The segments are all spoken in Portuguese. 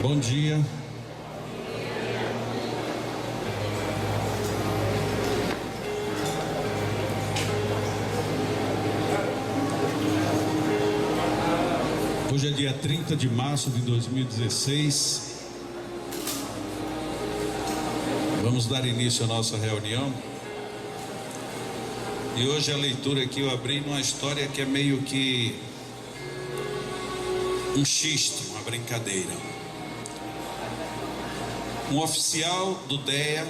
Bom dia. Hoje é dia 30 de março de 2016. Vamos dar início à nossa reunião. E hoje a leitura que eu abri numa história que é meio que um xiste, uma brincadeira. Um oficial do DEA,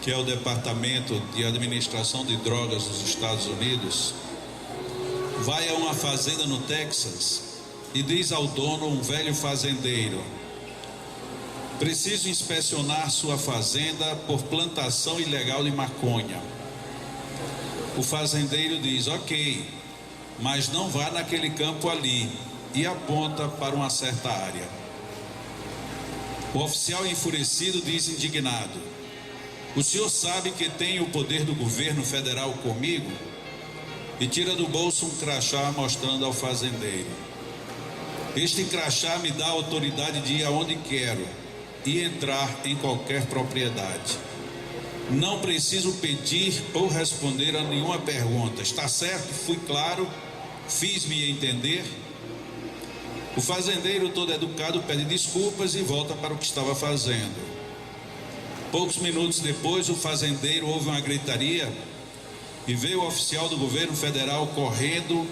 que é o Departamento de Administração de Drogas dos Estados Unidos, vai a uma fazenda no Texas e diz ao dono, um velho fazendeiro: preciso inspecionar sua fazenda por plantação ilegal de maconha. O fazendeiro diz: ok, mas não vá naquele campo ali, e aponta para uma certa área. O oficial enfurecido diz indignado: o senhor sabe que tem o poder do governo federal comigo? E tira do bolso um crachá mostrando ao fazendeiro: este crachá me dá a autoridade de ir aonde quero e entrar em qualquer propriedade. Não preciso pedir ou responder a nenhuma pergunta. Está certo? Fui claro? Fiz-me entender? O fazendeiro, todo educado, pede desculpas e volta para o que estava fazendo. Poucos minutos depois, o fazendeiro ouve uma gritaria e vê o oficial do governo federal correndo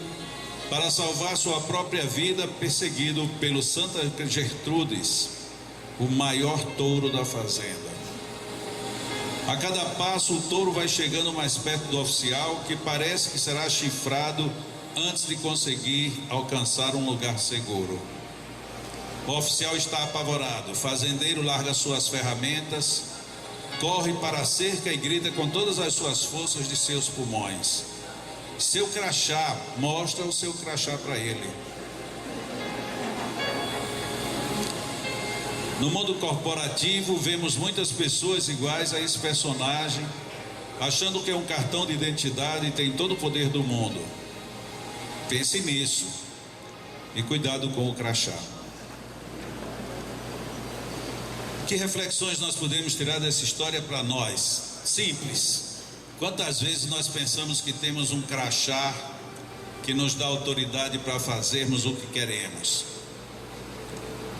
para salvar sua própria vida, perseguido pelo Santa Gertrudes, o maior touro da fazenda. A cada passo, o touro vai chegando mais perto do oficial, que parece que será chifrado antes de conseguir alcançar um lugar seguro. O oficial está apavorado. O fazendeiro larga suas ferramentas, corre para a cerca e grita com todas as suas forças de seus pulmões: seu crachá! Mostra o seu crachá para ele. No mundo corporativo, vemos muitas pessoas iguais a esse personagem, achando que é um cartão de identidade e tem todo o poder do mundo. Pense nisso e cuidado com o crachá. Que reflexões nós podemos tirar dessa história para nós? Simples. Quantas vezes nós pensamos que temos um crachá que nos dá autoridade para fazermos o que queremos?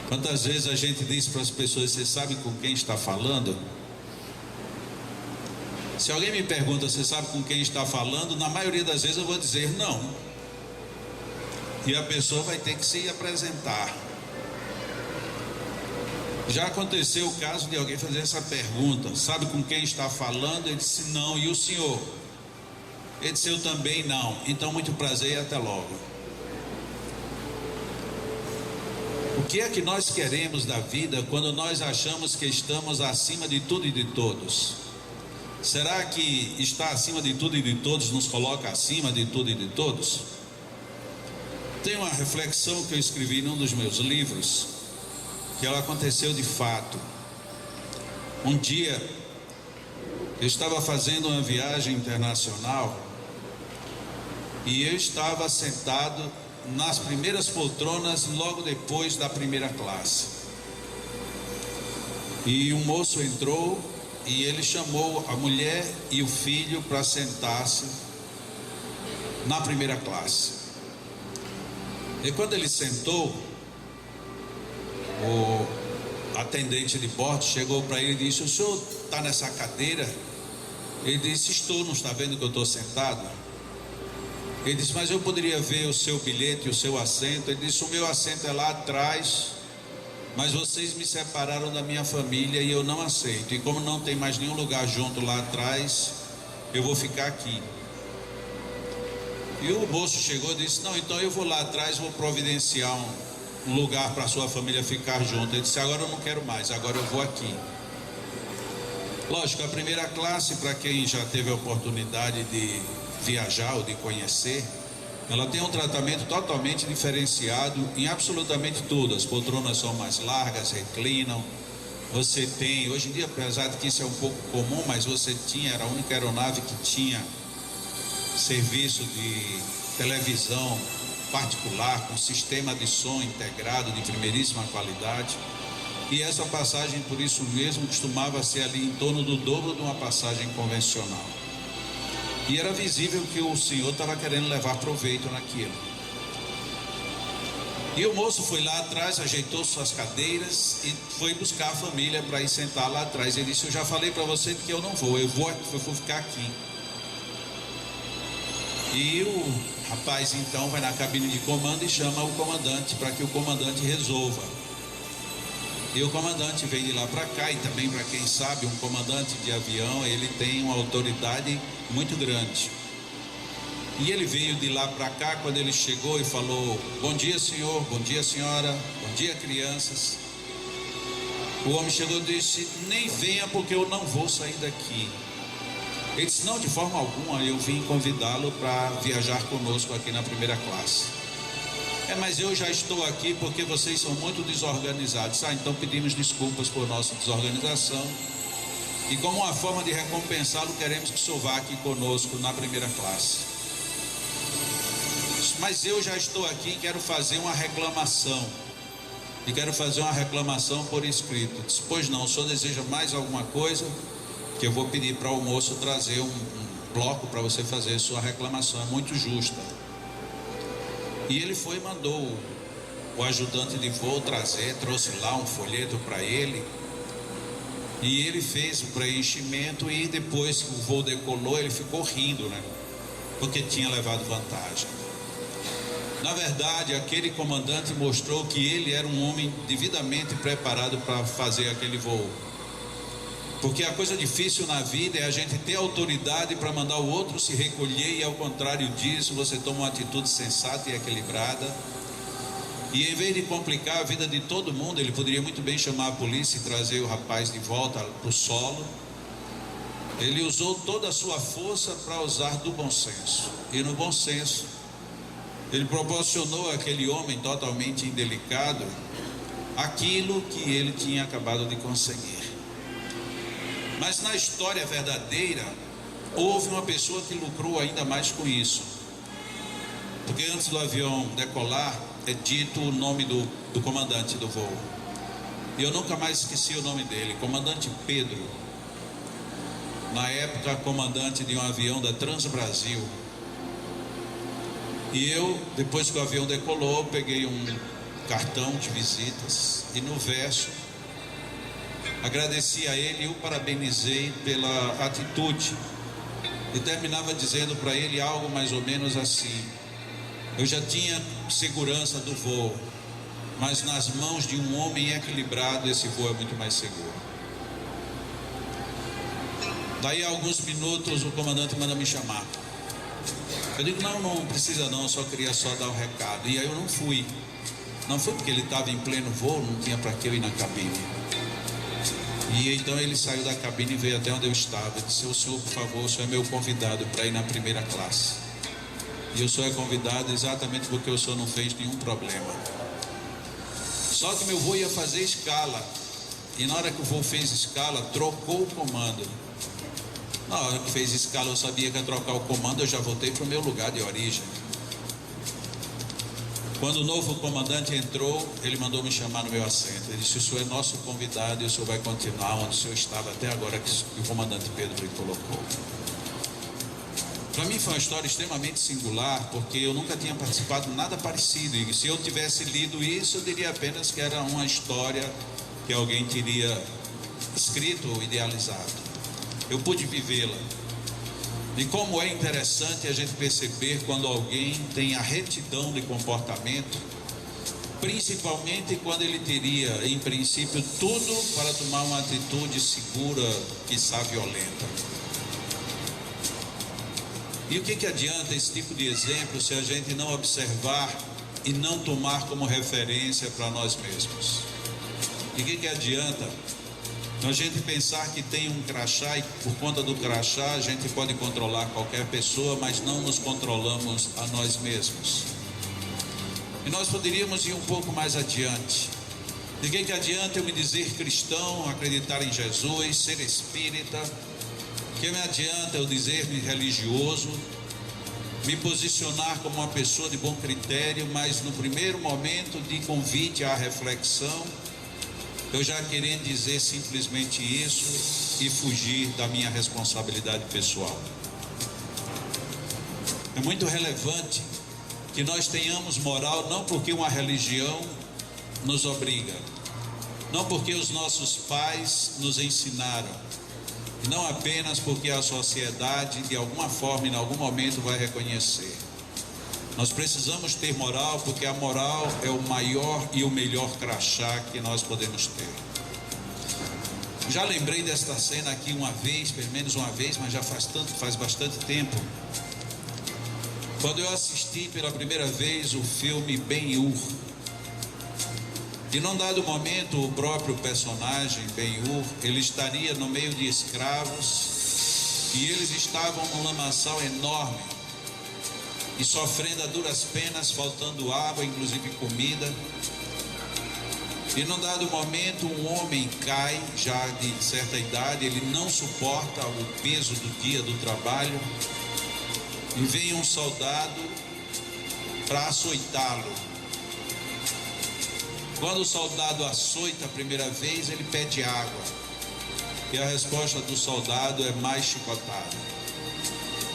Quantas vezes a gente diz para as pessoas: você sabe com quem está falando? Se alguém me pergunta: você sabe com quem está falando? Na maioria das vezes eu vou dizer não. E a pessoa vai ter que se apresentar. Já aconteceu o caso de alguém fazer essa pergunta: sabe com quem está falando? Ele disse: não. E o senhor? Ele disse: eu também não. Então, muito prazer e até logo. O que é que nós queremos da vida quando nós achamos que estamos acima de tudo e de todos? Será que estar acima de tudo e de todos nos coloca acima de tudo e de todos? Tem uma reflexão que eu escrevi num dos meus livros, que ela aconteceu de fato. Um dia eu estava fazendo uma viagem internacional e eu estava sentado nas primeiras poltronas, logo depois da primeira classe. E um moço entrou e ele chamou a mulher e o filho para sentar-se na primeira classe. E quando ele sentou, o atendente de bordo chegou para ele e disse: o senhor está nessa cadeira? Ele disse: estou. Não está vendo que eu estou sentado? Ele disse: mas eu poderia ver o seu bilhete e o seu assento? Ele disse: o meu assento é lá atrás, mas vocês me separaram da minha família e eu não aceito. E como não tem mais nenhum lugar junto lá atrás, eu vou ficar aqui. E o moço chegou e disse: não, então eu vou lá atrás, vou providenciar um lugar para a sua família ficar junto. Ele disse: agora eu não quero mais, agora eu vou aqui. Lógico, a primeira classe, para quem já teve a oportunidade de viajar ou de conhecer, ela tem um tratamento totalmente diferenciado em absolutamente tudo. As poltronas são mais largas, reclinam. Você tem, hoje em dia, apesar de que isso é um pouco comum, mas você tinha, era a única aeronave que tinha serviço de televisão particular com sistema de som integrado de primeiríssima qualidade. E essa passagem, por isso mesmo, costumava ser ali em torno do dobro de uma passagem convencional. E era visível que o senhor estava querendo levar proveito naquilo. E o moço foi lá atrás, ajeitou suas cadeiras e foi buscar a família para ir sentar lá atrás. Ele disse: eu já falei para você que eu não vou, eu vou ficar aqui. E o rapaz então vai na cabine de comando e chama o comandante para que o comandante resolva. E o comandante vem de lá para cá, e também, para quem sabe, um comandante de avião, ele tem uma autoridade muito grande. E ele veio de lá para cá. Quando ele chegou e falou: bom dia, senhor, bom dia, senhora, bom dia, crianças, o homem chegou e disse: nem venha, porque eu não vou sair daqui. Ele disse: não, de forma alguma, eu vim convidá-lo para viajar conosco aqui na primeira classe. Mas eu já estou aqui porque vocês são muito desorganizados. Então pedimos desculpas por nossa desorganização, e como uma forma de recompensá-lo, queremos que o senhor vá aqui conosco na primeira classe. Mas eu já estou aqui e quero fazer uma reclamação, e quero fazer uma reclamação por escrito. Disse: pois não, o senhor deseja mais alguma coisa? Que eu vou pedir para o moço trazer um bloco para você fazer sua reclamação, é muito justa. E ele foi e mandou o ajudante de voo trouxe lá um folheto para ele, e ele fez o preenchimento. E depois que o voo decolou, ele ficou rindo, né? Porque tinha levado vantagem. Na verdade, aquele comandante mostrou que ele era um homem devidamente preparado para fazer aquele voo. Porque a coisa difícil na vida é a gente ter autoridade para mandar o outro se recolher, e ao contrário disso, você toma uma atitude sensata e equilibrada. E em vez de complicar a vida de todo mundo, ele poderia muito bem chamar a polícia e trazer o rapaz de volta para o solo. Ele usou toda a sua força para usar do bom senso. E no bom senso, ele proporcionou àquele homem totalmente indelicado aquilo que ele tinha acabado de conseguir. Mas na história verdadeira, houve uma pessoa que lucrou ainda mais com isso. Porque antes do avião decolar, é dito o nome do comandante do voo. E eu nunca mais esqueci o nome dele, comandante Pedro. Na época, comandante de um avião da Transbrasil. E eu, depois que o avião decolou, peguei um cartão de visitas, e no verso agradeci a ele e o parabenizei pela atitude. E terminava dizendo para ele algo mais ou menos assim: eu já tinha segurança do voo, mas nas mãos de um homem equilibrado, esse voo é muito mais seguro. Daí a alguns minutos o comandante manda me chamar. Eu digo: não precisa não, eu só queria dar o recado. E aí eu não fui. Não foi porque ele estava em pleno voo, não tinha para que eu ir na cabine. E então ele saiu da cabine e veio até onde eu estava. Eu disse: o senhor, por favor, o senhor é meu convidado para ir na primeira classe. E o senhor é convidado exatamente porque o senhor não fez nenhum problema. Só que meu voo ia fazer escala, e na hora que o voo fez escala, trocou o comando. Na hora que fez escala, eu sabia que ia trocar o comando, eu já voltei para o meu lugar de origem. Quando o novo comandante entrou, ele mandou me chamar no meu assento. Ele disse: o senhor é nosso convidado e o senhor vai continuar onde o senhor estava até agora, que o comandante Pedro lhe colocou. Para mim foi uma história extremamente singular, porque eu nunca tinha participado de nada parecido. E se eu tivesse lido isso, eu diria apenas que era uma história que alguém teria escrito ou idealizado. Eu pude vivê-la. E como é interessante a gente perceber quando alguém tem a retidão de comportamento, principalmente quando ele teria, em princípio, tudo para tomar uma atitude segura, quiçá violenta. E o que adianta esse tipo de exemplo se a gente não observar e não tomar como referência para nós mesmos? E o que adianta a gente pensar que tem um crachá, e por conta do crachá a gente pode controlar qualquer pessoa, mas não nos controlamos a nós mesmos? E nós poderíamos ir um pouco mais adiante. De que adianta eu me dizer cristão, acreditar em Jesus, ser espírita? Que me adianta eu dizer-me religioso, me posicionar como uma pessoa de bom critério, mas no primeiro momento de convite à reflexão, eu já queria dizer simplesmente isso e fugir da minha responsabilidade pessoal. É muito relevante que nós tenhamos moral, não porque uma religião nos obriga, não porque os nossos pais nos ensinaram, e não apenas porque a sociedade de alguma forma, em algum momento, vai reconhecer. Nós precisamos ter moral, porque a moral é o maior e o melhor crachá que nós podemos ter. Já lembrei desta cena aqui uma vez, pelo menos uma vez, mas já faz bastante tempo, quando eu assisti pela primeira vez o filme Ben-Hur. E num dado momento, o próprio personagem Ben-Hur, ele estaria no meio de escravos, e eles estavam num lamaçal enorme e sofrendo a duras penas, faltando água, inclusive comida. E num dado momento, um homem cai, já de certa idade, ele não suporta o peso do dia do trabalho, e vem um soldado para açoitá-lo. Quando o soldado açoita a primeira vez, ele pede água, e a resposta do soldado é mais chicotada.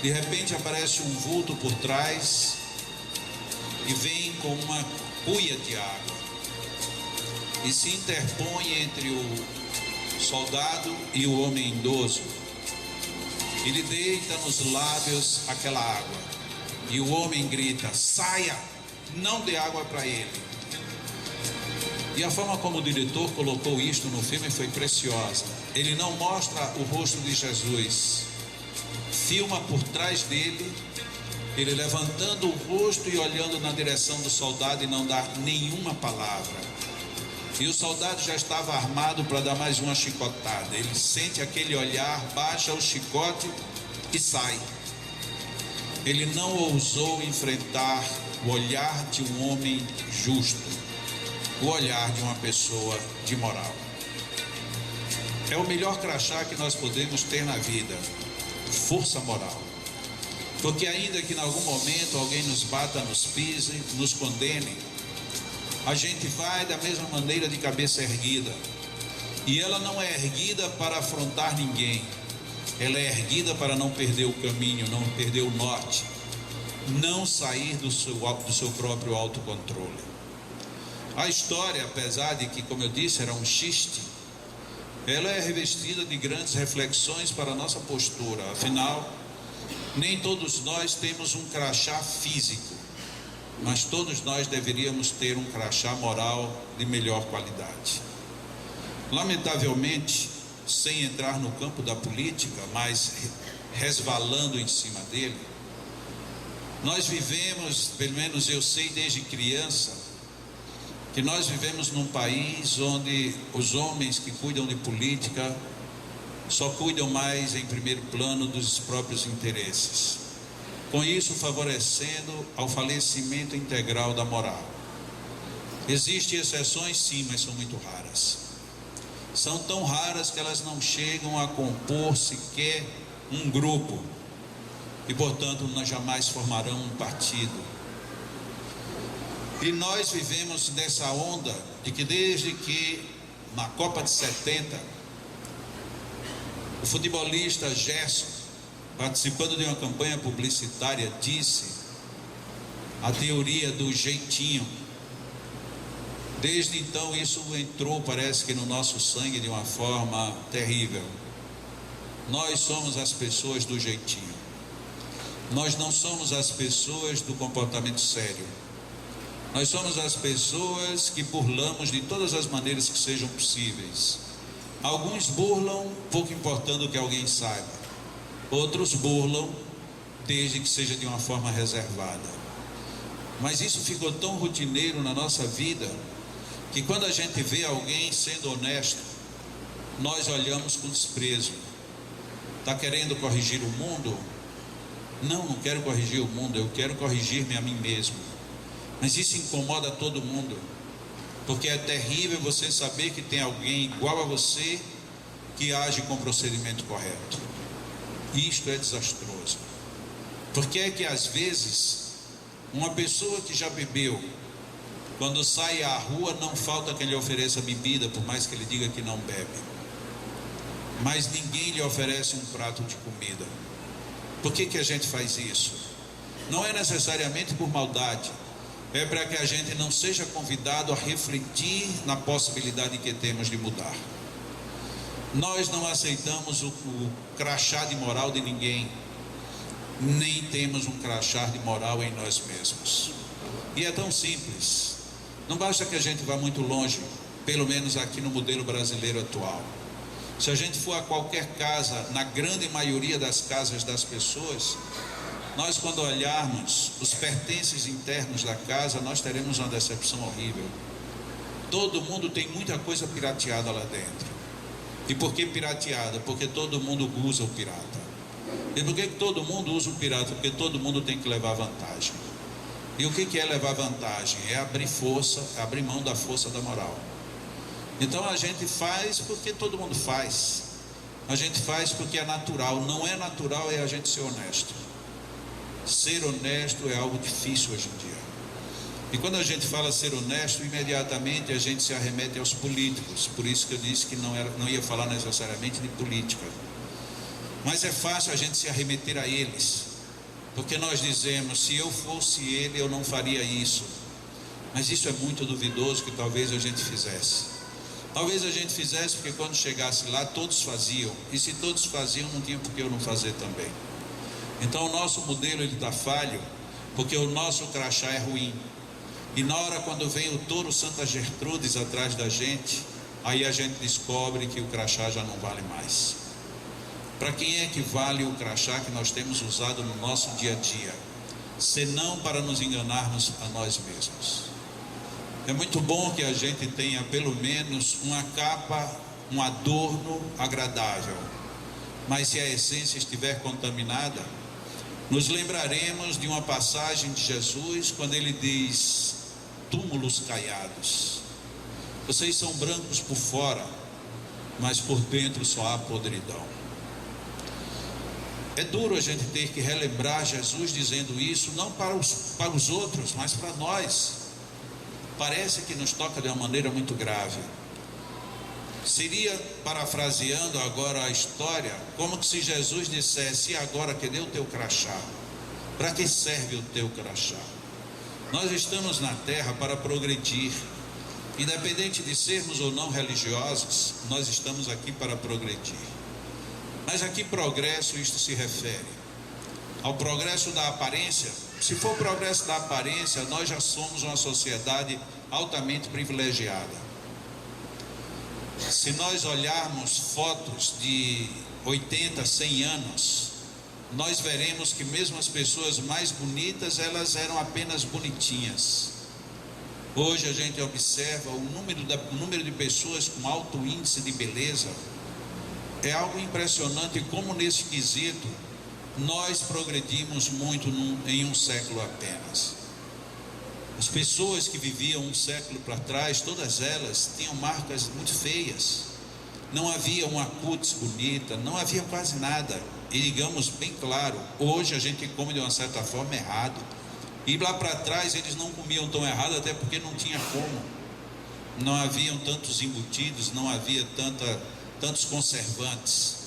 De repente aparece um vulto por trás e vem com uma cuia de água e se interpõe entre o soldado e o homem idoso. Ele deita nos lábios aquela água e o homem grita: saia, não dê água para ele. E a forma como o diretor colocou isto no filme foi preciosa. Ele não mostra o rosto de Jesus, filma por trás dele, ele levantando o rosto e olhando na direção do soldado e não dá nenhuma palavra. E o soldado já estava armado para dar mais uma chicotada. Ele sente aquele olhar, baixa o chicote e sai. Ele não ousou enfrentar o olhar de um homem justo, o olhar de uma pessoa de moral. É o melhor crachá que nós podemos ter na vida, força moral. Porque ainda que em algum momento alguém nos bata, nos pise, nos condene, a gente vai da mesma maneira de cabeça erguida. E ela não é erguida para afrontar ninguém, ela é erguida para não perder o caminho, não perder o norte, não sair do seu próprio autocontrole. A história, apesar de que, como eu disse, era um xiste, ela é revestida de grandes reflexões para a nossa postura. Afinal, nem todos nós temos um crachá físico, mas todos nós deveríamos ter um crachá moral de melhor qualidade. Lamentavelmente, sem entrar no campo da política, mas resvalando em cima dele, nós vivemos, pelo menos eu sei desde criança, que nós vivemos num país onde os homens que cuidam de política só cuidam mais em primeiro plano dos próprios interesses, com isso favorecendo ao falecimento integral da moral. Existem exceções sim, mas são muito raras. São tão raras que elas não chegam a compor sequer um grupo e, portanto, jamais formarão um partido. E nós vivemos nessa onda de que desde que na Copa de 70, o futebolista Gerson, participando de uma campanha publicitária, disse a teoria do jeitinho. Desde então isso entrou, parece que no nosso sangue de uma forma terrível. Nós somos as pessoas do jeitinho. Nós não somos as pessoas do comportamento sério. Nós somos as pessoas que burlamos de todas as maneiras que sejam possíveis. Alguns burlam, pouco importando que alguém saiba. Outros burlam, desde que seja de uma forma reservada. Mas isso ficou tão rotineiro na nossa vida, que quando a gente vê alguém sendo honesto, nós olhamos com desprezo. Está querendo corrigir o mundo? Não, não quero corrigir o mundo, eu quero corrigir-me a mim mesmo. Mas isso incomoda todo mundo, porque é terrível você saber que tem alguém igual a você que age com o procedimento correto. Isto é desastroso. Porque é que às vezes uma pessoa que já bebeu Quando sai à rua, não falta quem lhe ofereça bebida, por mais que ele diga que não bebe. Mas ninguém lhe oferece um prato de comida. Por que a gente faz isso? Não é necessariamente por maldade, é para que a gente não seja convidado a refletir na possibilidade que temos de mudar. Nós não aceitamos o crachá de moral de ninguém, nem temos um crachá de moral em nós mesmos. E é tão simples. Não basta que a gente vá muito longe, pelo menos aqui no modelo brasileiro atual. Se a gente for a qualquer casa, na grande maioria das casas das pessoas, nós, quando olharmos os pertences internos da casa, nós teremos uma decepção horrível. Todo mundo tem muita coisa pirateada lá dentro. E por que pirateada? Porque todo mundo usa o pirata. E por que todo mundo usa o pirata? Porque todo mundo tem que levar vantagem. E o que é levar vantagem? É abrir força, abrir mão da força da moral. Então a gente faz porque todo mundo faz. A gente faz porque é natural. Não é natural é a gente ser honesto. Ser honesto é algo difícil hoje em dia. E quando a gente fala ser honesto, imediatamente a gente se arremete aos políticos. Por isso que eu disse que não ia falar necessariamente de política. Mas é fácil a gente se arremeter a eles. Porque nós dizemos, se eu fosse ele, eu não faria isso. Mas isso é muito duvidoso que talvez a gente fizesse. Talvez a gente fizesse porque quando chegasse lá, todos faziam. E se todos faziam, não tinha por que eu não fazer também. Então o nosso modelo está falho, porque o nosso crachá é ruim. E na hora quando vem o touro Santa Gertrudes atrás da gente, aí a gente descobre que o crachá já não vale mais. Para quem é que vale o crachá que nós temos usado no nosso dia a dia? Senão para nos enganarmos a nós mesmos. É muito bom que a gente tenha pelo menos uma capa, um adorno agradável. Mas se a essência estiver contaminada, nos lembraremos de uma passagem de Jesus, quando ele diz: túmulos caiados. Vocês são brancos por fora, mas por dentro só há podridão. É duro a gente ter que relembrar Jesus dizendo isso, não para os outros, mas para nós. Parece que nos toca de uma maneira muito grave. Seria, parafraseando agora a história, como que se Jesus dissesse: e agora, cadê o teu crachá? Para que serve o teu crachá? Nós estamos na terra para progredir. Independente de sermos ou não religiosos, nós estamos aqui para progredir. Mas a que progresso isto se refere? Ao progresso da aparência? Se for progresso da aparência, nós já somos uma sociedade altamente privilegiada. Se nós olharmos fotos de 80, 100 anos, nós veremos que mesmo as pessoas mais bonitas, elas eram apenas bonitinhas. Hoje a gente observa o número de pessoas com alto índice de beleza. É algo impressionante como nesse quesito nós progredimos muito em um século apenas. As pessoas que viviam um século para trás, todas elas tinham marcas muito feias. Não havia uma cutis bonita, não havia quase nada. E digamos bem claro, hoje a gente come de uma certa forma errado. E lá para trás eles não comiam tão errado, até porque não tinha como. Não haviam tantos embutidos, não havia tantos conservantes.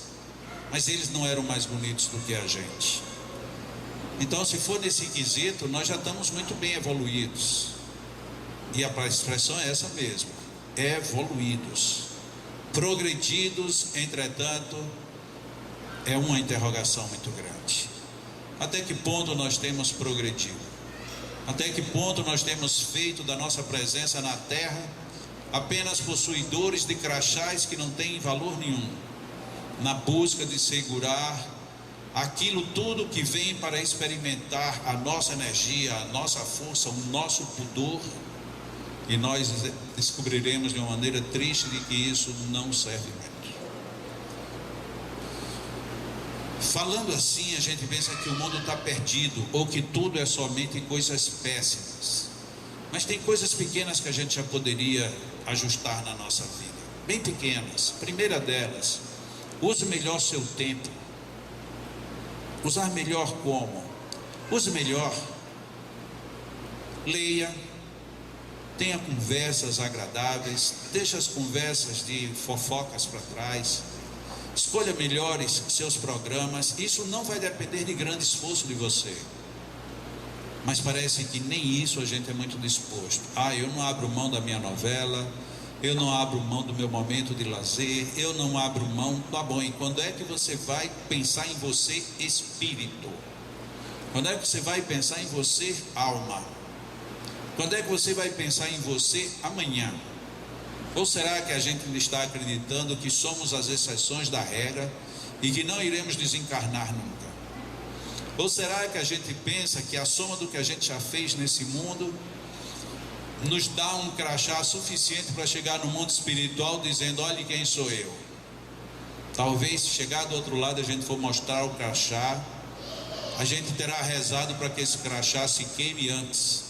Mas eles não eram mais bonitos do que a gente. Então, se for nesse quesito, nós já estamos muito bem evoluídos. E a expressão é essa mesmo: evoluídos. Progredidos, entretanto, é uma interrogação muito grande. Até que ponto nós temos progredido? Até que ponto nós temos feito da nossa presença na terra apenas possuidores de crachás que não têm valor nenhum, na busca de segurar aquilo tudo que vem para experimentar a nossa energia, a nossa força, o nosso pudor, e nós descobriremos de uma maneira triste de que isso não serve muito. Falando assim, a gente pensa que o mundo está perdido, ou que tudo é somente coisas péssimas. Mas tem coisas pequenas que a gente já poderia ajustar na nossa vida, bem pequenas. Primeira delas: use melhor seu tempo. Usar melhor como? Use melhor. Leia. tenha conversas agradáveis, deixe as conversas de fofocas para trás, escolha melhores seus programas. Isso não vai depender de grande esforço de você, mas parece que nem isso a gente é muito disposto. Eu não abro mão da minha novela, eu não abro mão do meu momento de lazer, eu não abro mão. Tá bom, e quando é que você vai pensar em você, espírito? Quando é que você vai pensar em você, alma? Quando é que você vai pensar em você, amanhã? Ou será que a gente está acreditando que somos as exceções da regra e que não iremos desencarnar nunca? Ou será que a gente pensa que a soma do que a gente já fez nesse mundo nos dá um crachá suficiente para chegar no mundo espiritual dizendo: olhe quem sou eu? Talvez, se chegar do outro lado, a gente for mostrar o crachá, a gente terá rezado para que esse crachá se queime antes.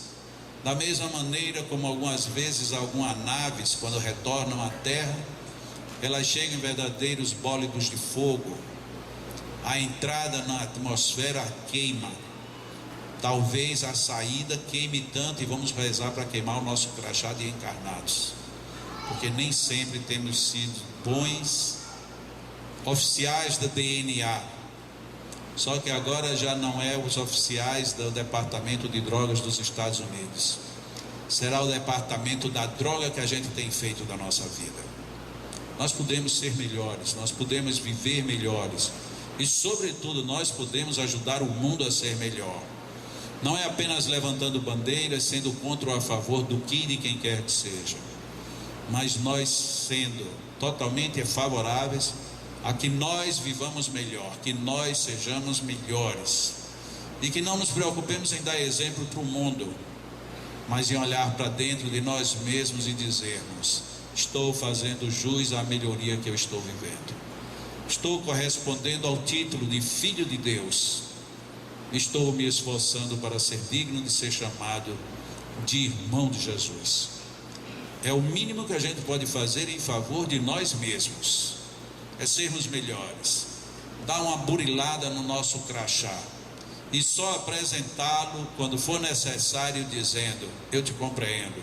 Da mesma maneira como algumas vezes algumas naves, quando retornam à Terra, elas chegam em verdadeiros bólidos de fogo. A entrada na atmosfera queima. Talvez a saída queime tanto, e vamos rezar para queimar o nosso crachá de encarnados, porque nem sempre temos sido bons oficiais da DNA. Só que agora já não é os oficiais do Departamento de Drogas dos Estados Unidos, será o departamento da droga que a gente tem feito da nossa vida. Nós podemos ser melhores, nós podemos viver melhores, e sobretudo nós podemos ajudar o mundo a ser melhor. Não é apenas levantando bandeiras, sendo contra ou a favor do que e de quem quer que seja, mas nós sendo totalmente favoráveis a que nós vivamos melhor, que nós sejamos melhores, e que não nos preocupemos em dar exemplo para o mundo, mas em olhar para dentro de nós mesmos e dizermos: estou fazendo jus à melhoria que eu estou vivendo, estou correspondendo ao título de filho de Deus, estou me esforçando para ser digno de ser chamado de irmão de Jesus. É o mínimo que a gente pode fazer em favor de nós mesmos, é sermos melhores, dar uma burilada no nosso crachá e só apresentá-lo quando for necessário, dizendo: eu te compreendo,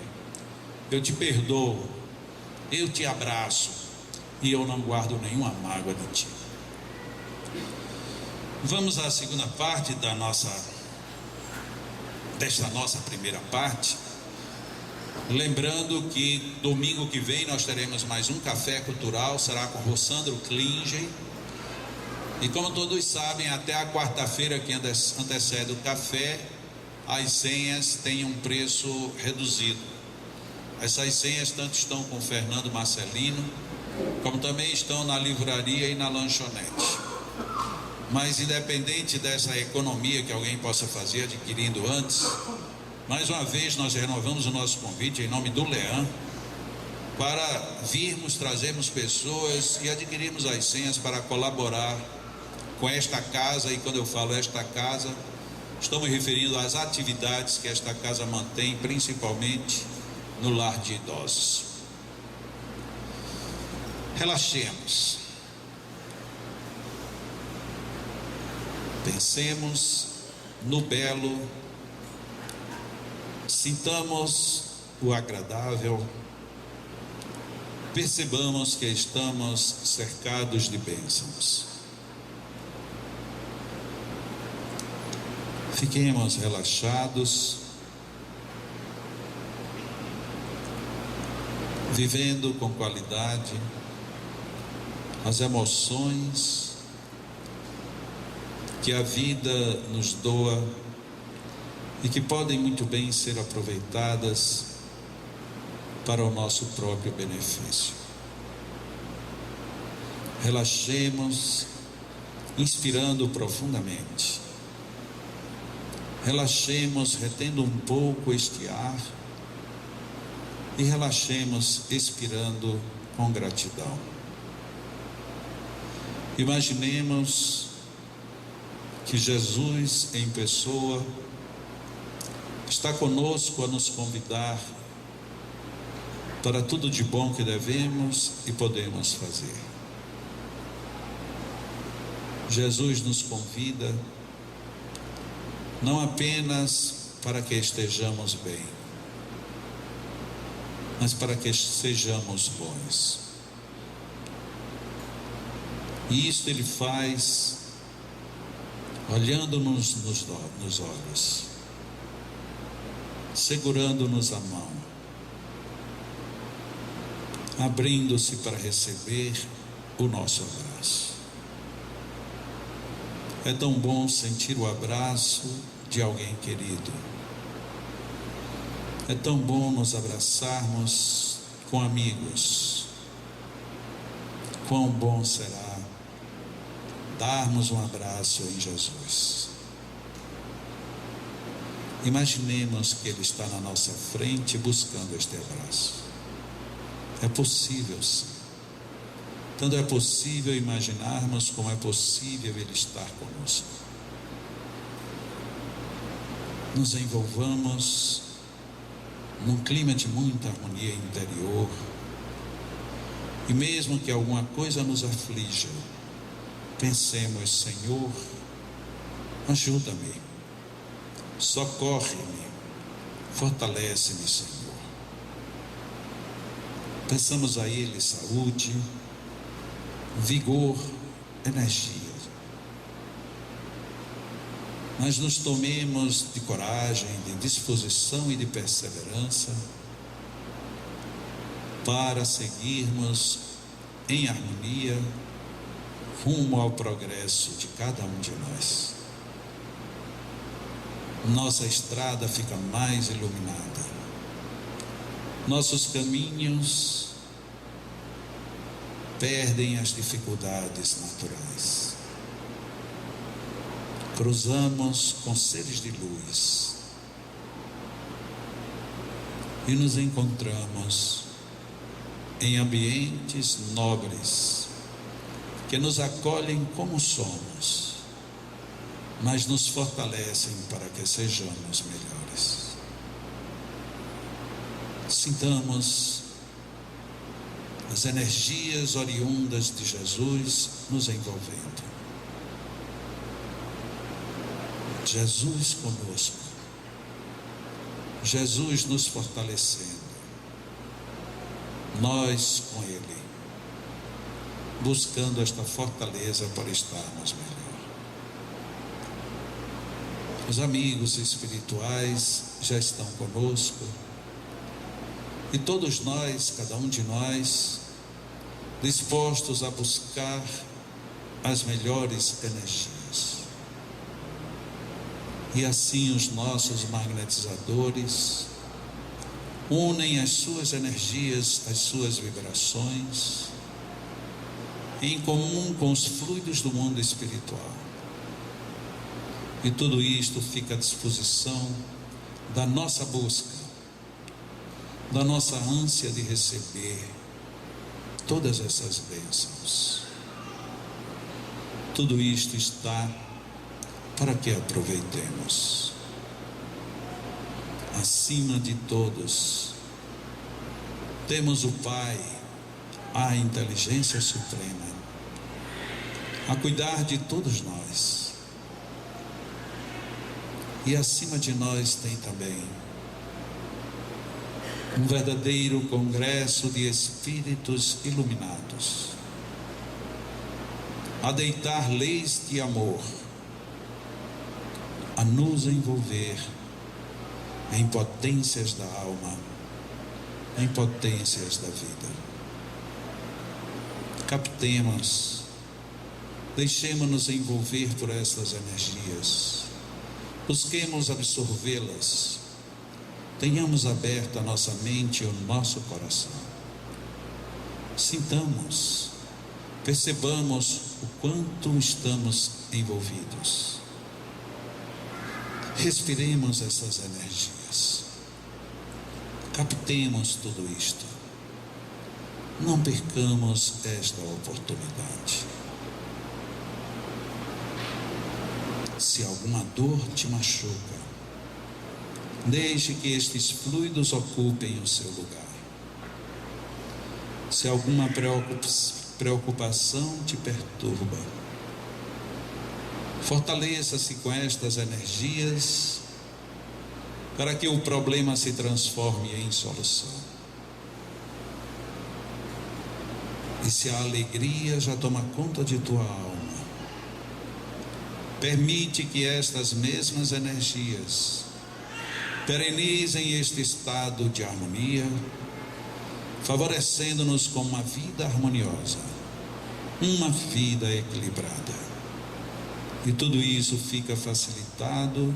eu te perdoo, eu te abraço e eu não guardo nenhuma mágoa de ti. Vamos à segunda parte desta nossa primeira parte, lembrando que domingo que vem nós teremos mais um café cultural, será com Rossandro Klinge, e como todos sabem, até a quarta-feira que antecede o café, as senhas têm um preço reduzido. Essas senhas tanto estão com o Fernando Marcelino, como também estão na livraria e na lanchonete. Mas independente dessa economia que alguém possa fazer adquirindo antes, mais uma vez nós renovamos o nosso convite em nome do Leão, para virmos, trazermos pessoas e adquirirmos as senhas para colaborar com esta casa. E quando eu falo esta casa, estou me referindo às atividades que esta casa mantém, principalmente no lar de idosos. Relaxemos. Pensemos no belo, sintamos o agradável, percebamos que estamos cercados de bênçãos. Fiquemos relaxados, vivendo com qualidade as emoções que a vida nos doa e que podem muito bem ser aproveitadas para o nosso próprio benefício. Relaxemos, inspirando profundamente. Relaxemos, retendo um pouco este ar, e relaxemos, expirando com gratidão. Imaginemos que Jesus em pessoa está conosco a nos convidar para tudo de bom que devemos e podemos fazer. Jesus nos convida não apenas para que estejamos bem, mas para que sejamos bons. E isto Ele faz olhando-nos nos olhos, segurando-nos a mão, abrindo-se para receber o nosso abraço. É tão bom sentir o abraço de alguém querido. É tão bom nos abraçarmos com amigos. Quão bom será darmos um abraço em Jesus. Imaginemos que Ele está na nossa frente buscando este abraço. É possível, sim. Tanto é possível imaginarmos como é possível Ele estar conosco. Nos envolvamos num clima de muita harmonia interior. E mesmo que alguma coisa nos aflija, pensemos: Senhor, ajuda-me, socorre-me, fortalece-me, Senhor. Peçamos a Ele saúde, vigor, energia. Mas nos tomemos de coragem, de disposição e de perseverança para seguirmos em harmonia rumo ao progresso de cada um de nós. Nossa estrada fica mais iluminada, nossos caminhos perdem as dificuldades naturais. Cruzamos com seres de luz e nos encontramos em ambientes nobres que nos acolhem como somos, mas nos fortalecem para que sejamos melhores. Sintamos as energias oriundas de Jesus nos envolvendo. Jesus conosco, Jesus nos fortalecendo, nós com Ele, buscando esta fortaleza para estarmos melhor. Os amigos espirituais já estão conosco e todos nós, cada um de nós, dispostos a buscar as melhores energias. E assim os nossos magnetizadores unem as suas energias, as suas vibrações, em comum com os fluidos do mundo espiritual. E tudo isto fica à disposição da nossa busca, da nossa ânsia de receber todas essas bênçãos. Tudo isto está para que aproveitemos. Acima de todos, temos o Pai, a inteligência suprema, a cuidar de todos nós. E acima de nós tem também um verdadeiro congresso de espíritos iluminados, a deitar leis de amor, a nos envolver em potências da alma, em potências da vida. Captemos, deixemos-nos envolver por estas energias, busquemos absorvê-las, tenhamos aberta a nossa mente e o nosso coração. Sintamos, percebamos o quanto estamos envolvidos. Respiremos essas energias, captemos tudo isto, não percamos esta oportunidade. Se alguma dor te machuca, deixe que estes fluidos ocupem o seu lugar. Se alguma preocupação te perturba, fortaleça-se com estas energias para que o problema se transforme em solução. E se a alegria já toma conta de tua alma, permite que estas mesmas energias perenizem este estado de harmonia, favorecendo-nos com uma vida harmoniosa, uma vida equilibrada. E tudo isso fica facilitado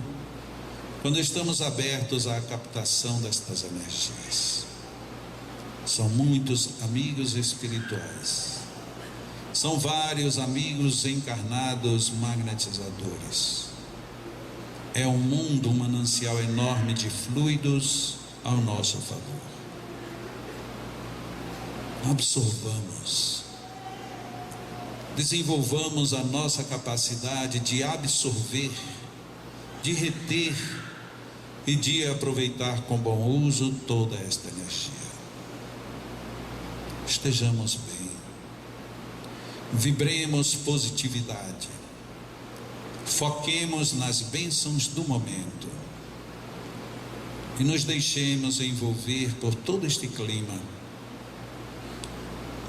quando estamos abertos à captação destas energias. São muitos amigos espirituais, são vários amigos encarnados magnetizadores. É um mundo, um manancial enorme de fluidos ao nosso favor. Absorvamos, desenvolvamos a nossa capacidade de absorver, de reter e de aproveitar com bom uso toda esta energia. Estejamos bem, vibremos positividade, foquemos nas bênçãos do momento e nos deixemos envolver por todo este clima,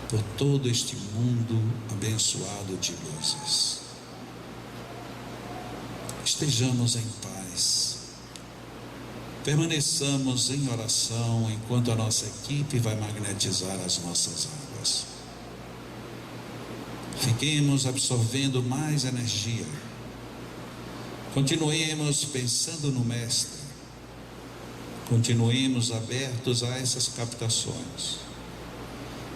por todo este mundo abençoado de luzes. Estejamos em paz, permaneçamos em oração enquanto a nossa equipe vai magnetizar as nossas águas. Fiquemos absorvendo mais energia, continuemos pensando no Mestre, continuemos abertos a essas captações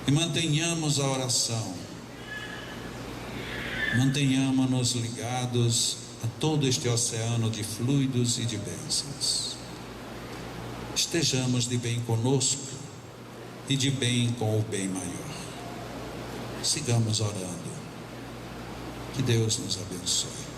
e mantenhamos a oração, mantenhamos-nos ligados a todo este oceano de fluidos e de bênçãos. Estejamos de bem conosco e de bem com o bem maior. Sigamos orando. Que Deus nos abençoe.